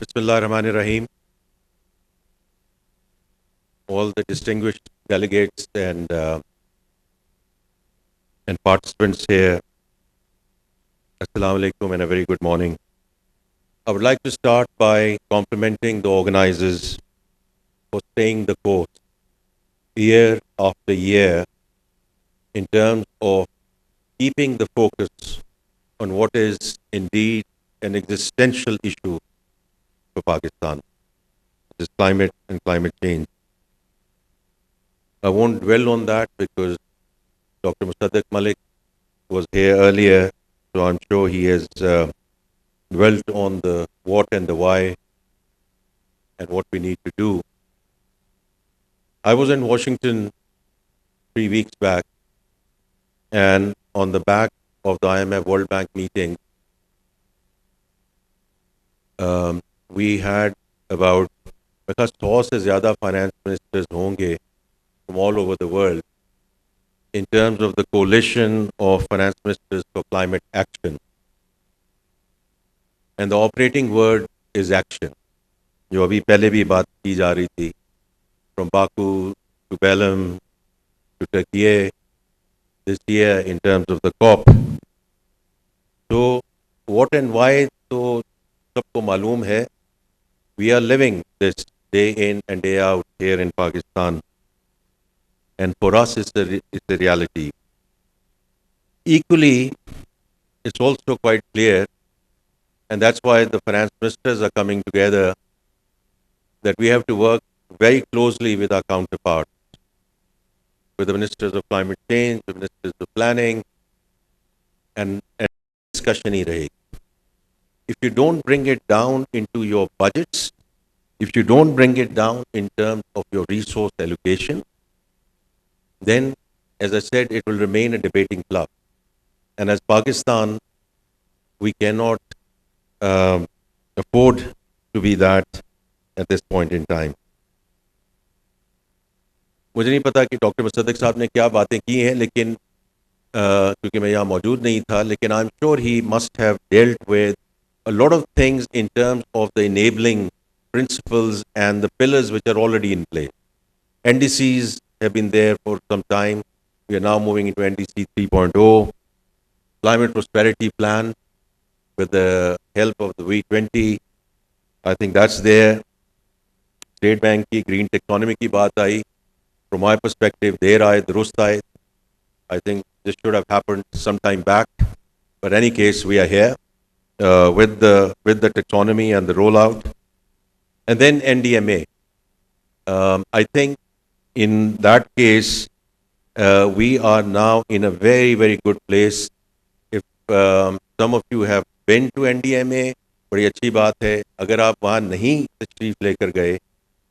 Bismillah ar-Rahman ar-Rahim. All the distinguished delegates and participants here, Assalamu alaikum and a very good morning. I would like to start by complimenting the organizers for staying the course year after year in terms of keeping the focus on what is indeed an existential issue for Pakistan, which is climate and climate change. I won't dwell on that because Dr. Musaddiq Malik was here earlier, so I'm sure he has dwelt on the what and the why and what we need to do. I was in Washington 3 weeks back, and on the back of the IMF World Bank meeting, we had about, because 100 से ज़्यादा finance ministers होंगे from all over the world in terms of the coalition of finance ministers for climate action. And the operating word is action. जो अभी पहले भी बात की जा रही थी, from Baku to Belém to Turkey this year in terms of the COP. So what and why तो सबको मालूम है. We are living this day in and day out here in Pakistan, and for us it's a reality. Equally, it's also quite clear, and that's why the finance ministers are coming together, that we have to work very closely with our counterparts, with the ministers of climate change, the ministers of planning, and discussion hi rahegi. If you don't bring it down into your budgets, if you don't bring it down in terms of your resource allocation, then, as I said, it will remain a debating club. And as Pakistan, we cannot afford to be that at this point in time. मुझे नहीं पता कि doctor Mossadegh साहब ने क्या बातें की हैं, लेकिन क्योंकि मैं यहाँ मौजूद नहीं था, लेकिन I am sure he must have dealt with a lot of things in terms of the enabling principles and the pillars which are already in place. NDCs have been there for some time. We are now moving into NDC 3.0, Climate Prosperity Plan with the help of the V20. I think that's there. State Bank की green taxonomy की बात आई. From my perspective, there आए, दुरुस्त आए. I think this should have happened some time back. But in any case, we are here. With the taxonomy and the rollout, and then NDMA. I think in that case we are now in a very, very good place. If some of you have been to NDMA, बड़ी अच्छी बात है. अगर आप वहाँ नहीं तशरीफ लेकर गए,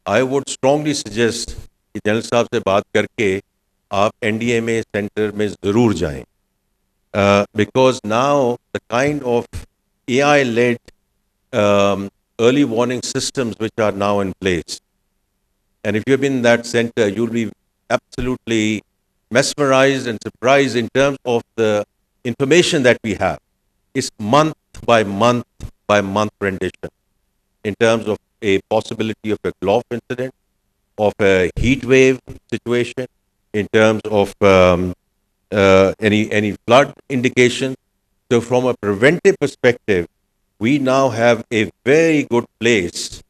I would strongly suggest कि जनरल साहब से बात करके आप NDMA सेंटर में ज़रूर जाएं. Because now the kind of AI-led early warning systems which are now in place. And if you've been in that center, you'll be absolutely mesmerized and surprised in terms of the information that we have. It's month by month rendition in terms of a possibility of a Gulf incident, of a heat wave situation, in terms of any flood indication. So from a preventive perspective, we now have a very good place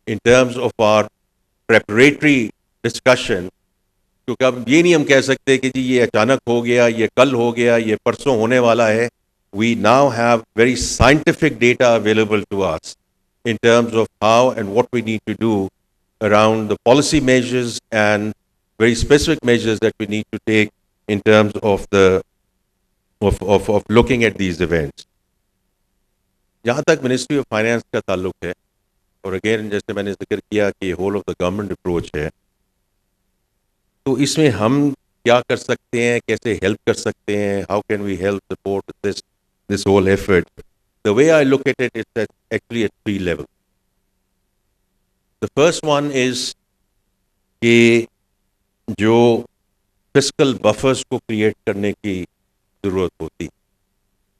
in terms of our preparatory discussion. क्योंकि अब ये नहीं हम कह सकते कि जी ये अचानक हो गया, ये कल हो गया, ये परसों होने वाला है. We now have very scientific data available to us in terms of how and what we need to do around the policy measures and very specific measures that we need to take in terms of the of looking at these events. जहाँ तक ministry of finance का ताल्लुक है, और again जैसे मैंने जिक्र किया कि whole of the government approach है, तो इसमें हम क्या कर सकते हैं, कैसे हेल्प कर सकते हैं, how can we help support this whole effort. The way I look at it is actually at 3 level. The first one is कि जो फिस्कल बफर्स को क्रिएट करने की ज़रूरत होती,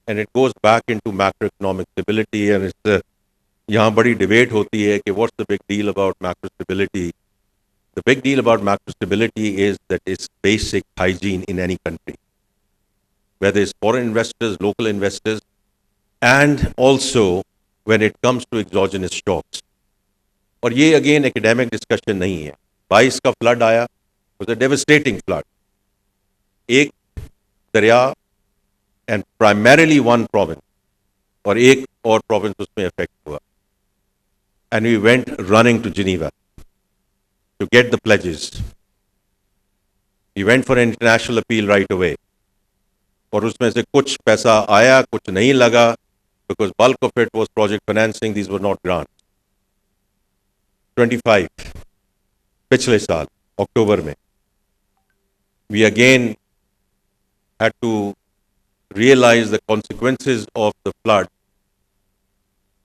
and it goes back into macroeconomic stability, and it's यहाँ बड़ी debate होती है कि what's the big deal about macro stability. The big deal about macro stability is that is basic hygiene in any country, whether it's foreign investors, local investors, and also when it comes to exogenous shocks. और ये again academic discussion नहीं है. 22 का flood आया, was a devastating flood. एक दरिया and primarily one province, और एक और province उसमें affect हुआ. And we went running to Geneva to get the pledges. We went for an international appeal right away. और उसमें से कुछ पैसा आया, कुछ नहीं लगा, because bulk of it was project financing, these were not grants. 25 पिछले साल अक्टूबर में we again had to realize the consequences of the flood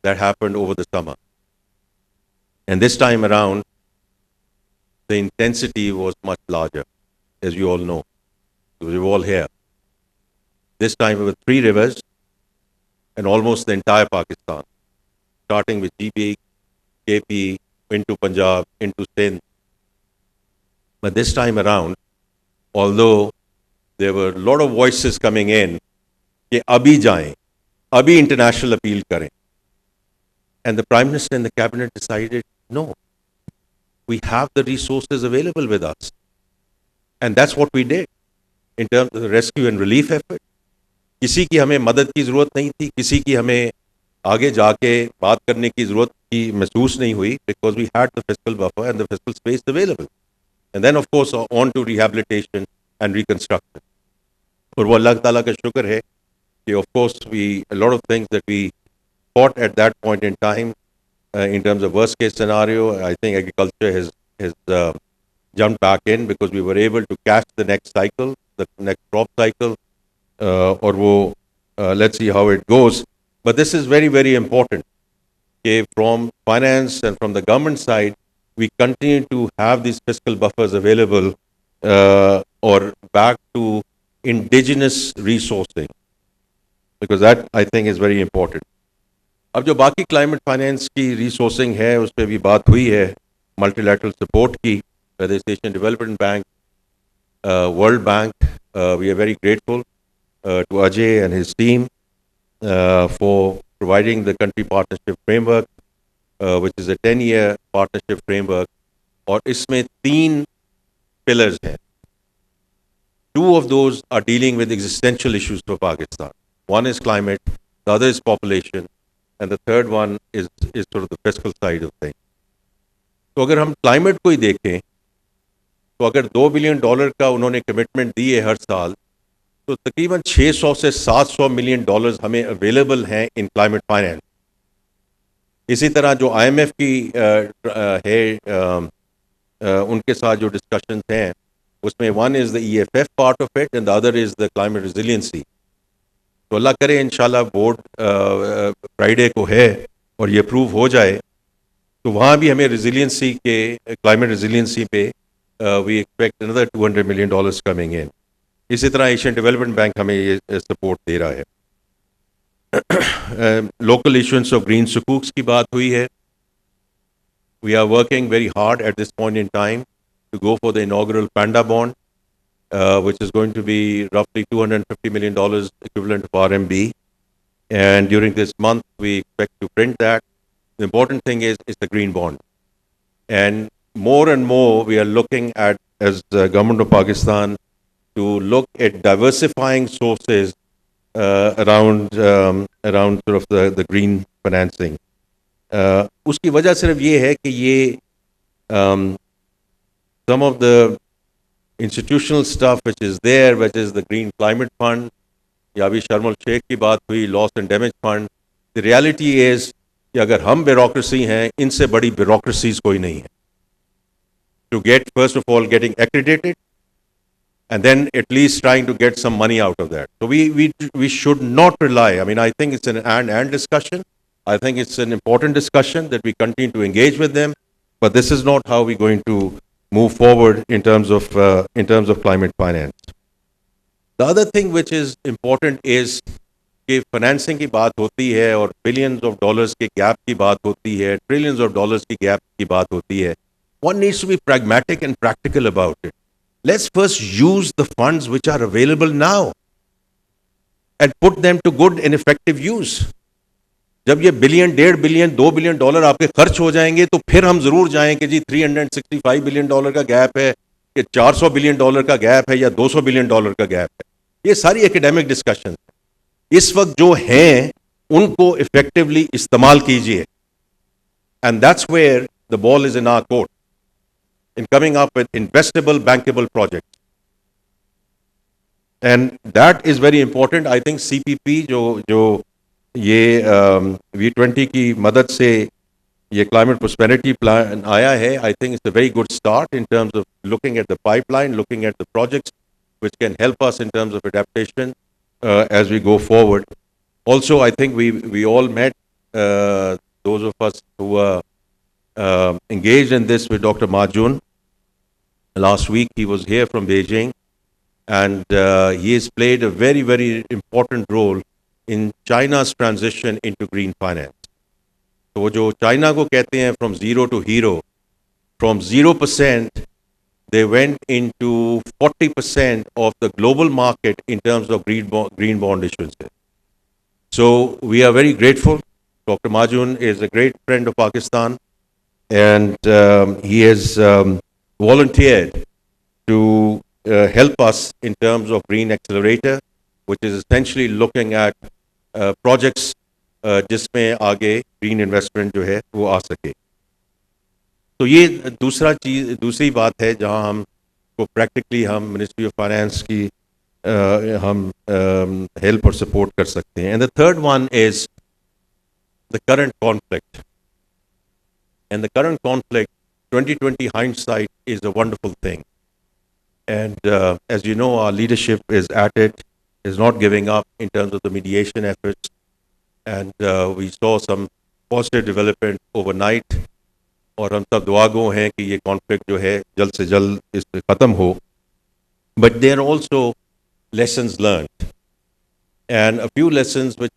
that happened over the summer. And this time around, the intensity was much larger, as you all know, because you're all here. This time with 3 rivers and almost the entire Pakistan, starting with GB, KP, into Punjab, into Sindh. But this time around, although there were a lot of voices coming in, कि अभी जाएं, अभी international appeal करें. And the Prime Minister and the Cabinet decided, no, we have the resources available with us. And that's what we did in terms of the rescue and relief effort. किसी की हमें मदद की ज़रूरत नहीं थी, किसी की हमें आगे जाके बात करने की ज़रूरत की महसूस नहीं हुई, because we had the fiscal buffer and the fiscal space available. And then of course on to rehabilitation and reconstruction. और वो अल्लाह ताला का शुक्र है कि of course a lot of things that we fought at that point in time in terms of worst case scenario, I think agriculture has jumped back in because we were able to catch the next cycle, the next crop cycle, or wo, let's see how it goes. But this is very, very important. Okay, from finance and from the government side, we continue to have these fiscal buffers available or back to indigenous resourcing, because that I think is very important. अब जो बाकी climate finance की resourcing है उस पर भी बात हुई है, मल्टीलैटरल सपोर्ट की, whether it's Asian Development Bank, World Bank. We are very grateful to Ajay and his team for providing the country partnership framework, which is a 10-year partnership framework. और इसमें 3 pillars हैं. 2 of those are dealing with existential issues for Pakistan. One is climate, the other is population, and the third one is sort of the fiscal side of things. तो अगर हम climate को ही देखें, तो अगर $2 बिलियन का उन्होंने कमिटमेंट दी है हर साल, तो तकरीबन 600 से 700 मिलियन डॉलर्स हमें अवेलेबल हैं इन क्लाइमेट फाइनेंस. इसी तरह जो IMF की है उनके साथ जो डिस्कशंस हैं, उसमें one is the EFF part of it and the other is the climate resiliency. तो अल्लाह करे इंशाल्लाह बोर्ड फ्राइडे को है और ये अप्रूव हो जाए, तो वहाँ भी हमें रेजिलियंसी के क्लाइमेट रेजिलियंसी पे we expect another $200 million coming in. इसी तरह एशियन डेवलपमेंट बैंक हमें ये सपोर्ट दे रहा है. Local issuances of green sukuks की बात हुई है. We are working very hard at this point in time to go for the inaugural Panda bond, which is going to be roughly $250 million equivalent of RMB. And during this month, we expect to print that. The important thing is the green bond. And more, we are looking at, as the government of Pakistan, to look at diversifying sources around sort of the green financing. उसकी वजह सिर्फ ये है कि ये some of the institutional stuff which is there, which is the Green Climate Fund, या अभी शर्म शेख की बात हुई, Loss and Damage Fund. The reality is कि अगर हम bureaucracy हैं, इनसे बड़ी bureaucracies कोई नहीं है. To get, first of all, getting accredited, and then at least trying to get some money out of that. So we should not rely. I mean, I think it's an and discussion. I think it's an important discussion that we continue to engage with them, but this is not how we're going to move forward in terms of climate finance. The other thing which is important is कि financing की बात होती है और billions of dollars के gap की बात होती है, ट्रिलियंस ऑफ डॉलर्स की गैप की बात होती है, one needs to be pragmatic and practical about it. Let's first use the funds which are available now and put them to good and effective use. जब ये बिलियन, 1.5 बिलियन, $2 बिलियन आपके खर्च हो जाएंगे तो फिर हम जरूर जाएं कि जी $365 बिलियन का गैप है, कि $400 बिलियन का गैप है या $200 बिलियन का गैप है. ये सारी एकेडमिक डिस्कशन इस वक्त जो हैं उनको इफेक्टिवली इस्तेमाल कीजिए. And that's where the ball is in our court in coming up with investable, bankable projects. And that is very important. I think CPP जो ये V20 की मदद से ये climate prosperity plan आया है, I think it's a very good start in terms of looking at the pipeline, looking at the projects which can help us in terms of adaptation as we go forward. Also, I think we all met, those of us who were engaged in this with Dr. Majun. Last week he was here from Beijing, and he has played a very, very important role in China's transition into green finance. तो वो जो China को कहते हैं from zero to hero, from 0% they went into 40% of the global market in terms of green bond issuances. So we are very grateful. Dr. Majun is a great friend of Pakistan, and he has volunteered to help us in terms of Green Accelerator, which is essentially looking at projects जिसमें आगे green investment जो है वो आ सके. तो ये दूसरी बात है जहां हम को practically हम Ministry of Finance की हम help और support कर सकते हैं. And the third one is the current conflict. And the current conflict, 2020 hindsight is a wonderful thing. And as you know, our leadership is at it, is not giving up in terms of the mediation efforts. And we saw some positive development overnight. और हम सब दुआगो हैं कि ये conflict जो है जल्द से जल्द इस पे ख़त्म हो. But there are also lessons learned. And a few lessons which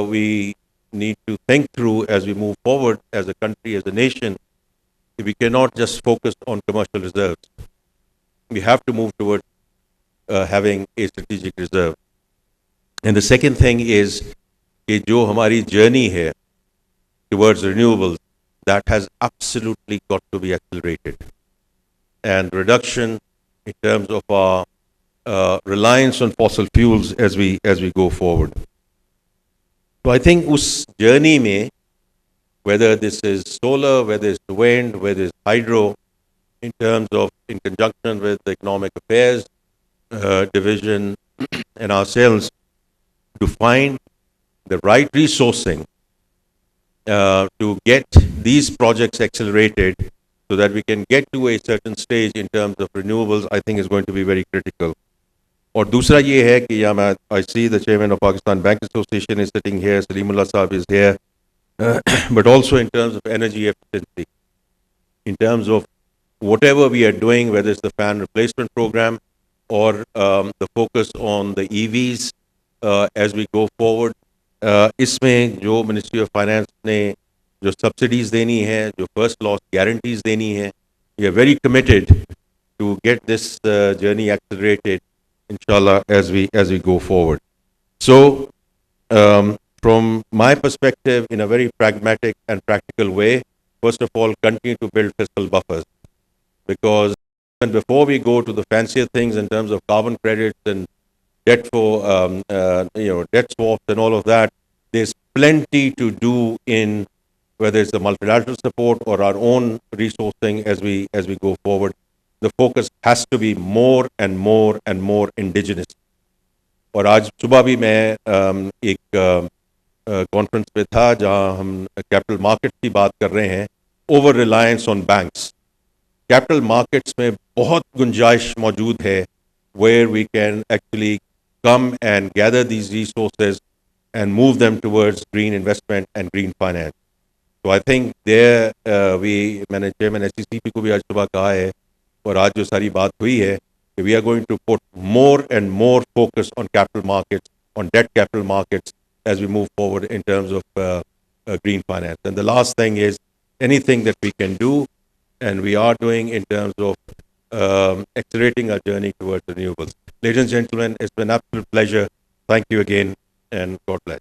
we need to think through as we move forward as a country, as a nation. We cannot just focus on commercial reserves. We have to move towards having a strategic reserve. And the second thing is कि जो हमारी journey है towards renewables, that has absolutely got to be accelerated. And reduction in terms of our reliance on fossil fuels as we go forward. So I think उस journey में, whether this is solar, whether it's wind, whether it's hydro, in terms of in conjunction with the Economic Affairs Division and ourselves, to find the right resourcing to get these projects accelerated so that we can get to a certain stage in terms of renewables, I think is going to be very critical. और दूसरा ये है कि यहाँ I see the chairman of Pakistan Bank Association is sitting here, Salimullah Saab is here, but also in terms of energy efficiency, in terms of whatever we are doing, whether it's the fan replacement program or the focus on the EVs as we go forward. इसमें जो Ministry of Finance ने जो subsidies देनी है, जो first loss guarantees देनी है, we are very committed to get this journey accelerated, inshallah, as we go forward. So, from my perspective, in a very pragmatic and practical way, first of all, continue to build fiscal buffers, because before we go to the fancier things in terms of carbon credits and debt for debt swaps and all of that, there's plenty to do in whether it's the multilateral support or our own resourcing as we go forward. The focus has to be more and more and more indigenous. और आज सुबह भी मैं एक conference पे था जहां हम कैपिटल मार्केट्स की बात कर रहे हैं. Over reliance on banks, capital markets में बहुत गुंजाइश मौजूद है where we can actually come and gather these resources and move them towards green investment and green finance. So I think there मैंने चेयरमैन SCCP को भी आज सुबह कहा है और आज जो सारी बात हुई है कि we are going to put more and more focus on capital markets, on debt capital markets, as we move forward in terms of green finance. And the last thing is anything that we can do, and we are doing in terms of accelerating our journey towards renewables. Ladies and gentlemen, it's been an absolute pleasure. Thank you again, and God bless.